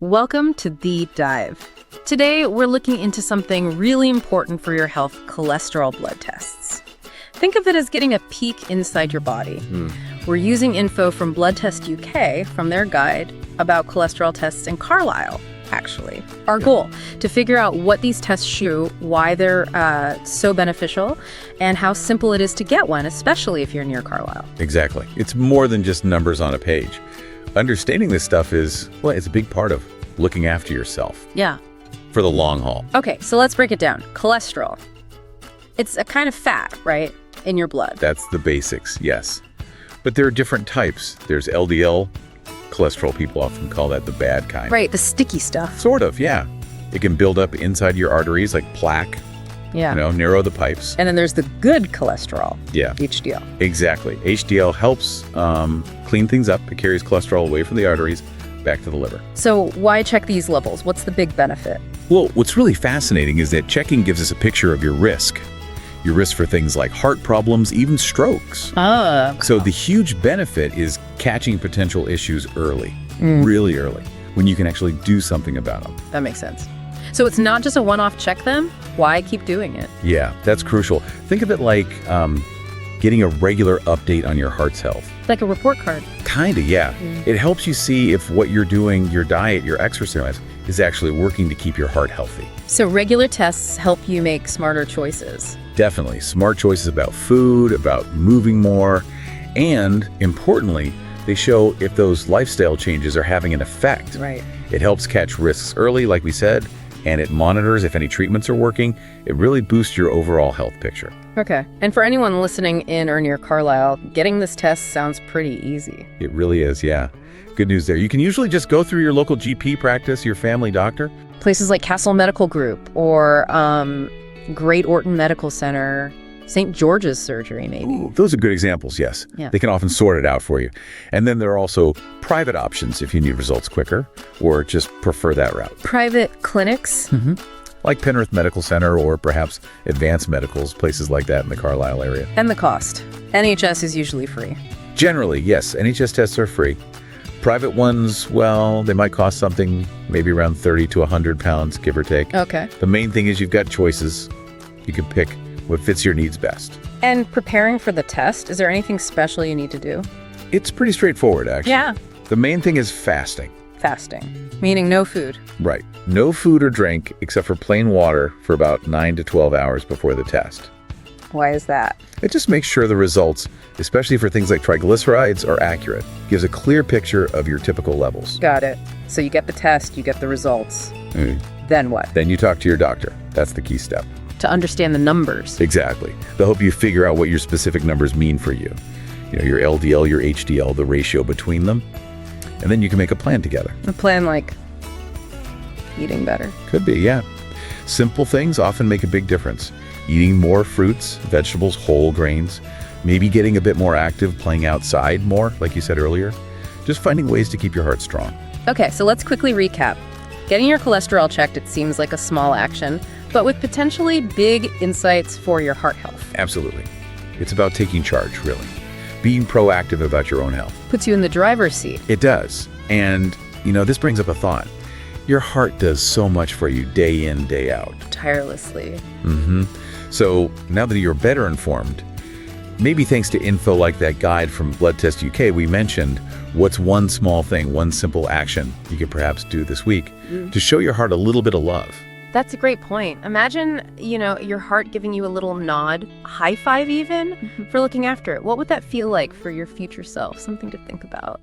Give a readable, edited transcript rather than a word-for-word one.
Welcome to The Dive. Today, we're looking into something really important for your health, cholesterol blood tests. Think of it as getting a peek inside your body. We're using info from Blood Test UK from their guide about cholesterol tests in Carlisle, actually. Our goal, to figure out what these tests show, why they're so beneficial, and how simple it is to get one, especially if you're near Carlisle. Exactly. It's more than just numbers on a page. Understanding this stuff is, well, it's a big part of looking after yourself. Yeah. For the long haul. Okay, so let's break it down. Cholesterol. It's a kind of fat, right, in your blood. That's the basics, yes. But there are different types. There's LDL cholesterol. People often call that the bad kind. Right, the sticky stuff. Sort of, yeah. It can build up inside your arteries like plaque. Yeah. Narrow the pipes. And then there's the good cholesterol. Yeah. HDL. Exactly. HDL helps clean things up. It carries cholesterol away from the arteries back to the liver. So why check these levels? What's the big benefit? Well, what's really fascinating is that checking gives us a picture of your risk. Your risk for things like heart problems, even strokes. So the huge benefit is catching potential issues early, really early, when you can actually do something about them. That makes sense. So it's not just a one-off check then? Why keep doing it? Yeah, that's crucial. Think of it like getting a regular update on your heart's health. Like a report card. Kinda, yeah. It helps you see if what you're doing, your diet, your exercise, is actually working to keep your heart healthy. So regular tests help you make smarter choices. Definitely. Smart choices about food, about moving more, and importantly, they show if those lifestyle changes are having an effect. Right. It helps catch risks early, like we said, and it monitors if any treatments are working. It really boosts your overall health picture. Okay. And for anyone listening in or near Carlisle, getting this test sounds pretty easy. It really is, yeah. Good news there. You can usually just go through your local GP practice, your family doctor. Places like Castle Medical Group or Great Orton Medical Center, St. George's Surgery, maybe. Ooh, those are good examples, yes. Yeah. They can often sort it out for you. And then there are also private options if you need results quicker or just prefer that route. Private clinics? Like Penrith Medical Center or perhaps Advanced Medicals, places like that in the Carlisle area. And the cost. NHS is usually free. Generally, yes, NHS tests are free. Private ones, well, they might cost something maybe around 30 to 100 pounds, give or take. Okay. The main thing is you've got choices. You can pick what fits your needs best. And preparing for the test, is there anything special you need to do? It's pretty straightforward, actually. Yeah. The main thing is fasting. Fasting, meaning no food. Right. No food or drink except for plain water for about 9 to 12 hours before the test. Why is that? It just makes sure the results, especially for things like triglycerides, are accurate. Gives a clear picture of your typical levels. Got it. So you get the test, you get the results. Then what? Then you talk to your doctor. That's the key step. To understand the numbers. Exactly. They'll help you figure out what your specific numbers mean for you. Your LDL, your HDL, the ratio between them. And then you can make a plan together. A plan like eating better. Could be, yeah. Simple things often make a big difference. Eating more fruits, vegetables, whole grains, maybe getting a bit more active, playing outside more, like you said earlier. Just finding ways to keep your heart strong. Okay, so let's quickly recap. Getting your cholesterol checked, it seems like a small action, but with potentially big insights for your heart health. Absolutely. It's about taking charge, really. Being proactive about your own health. Puts you in the driver's seat. It does. And, this brings up a thought. Your heart does so much for you day in, day out. Tirelessly. So now that you're better informed, maybe thanks to info like that guide from Blood Test UK we mentioned, what's one small thing, one simple action you could perhaps do this week to show your heart a little bit of love? That's a great point. Imagine, your heart giving you a little nod, a high five even, for looking after it. What would that feel like for your future self? Something to think about.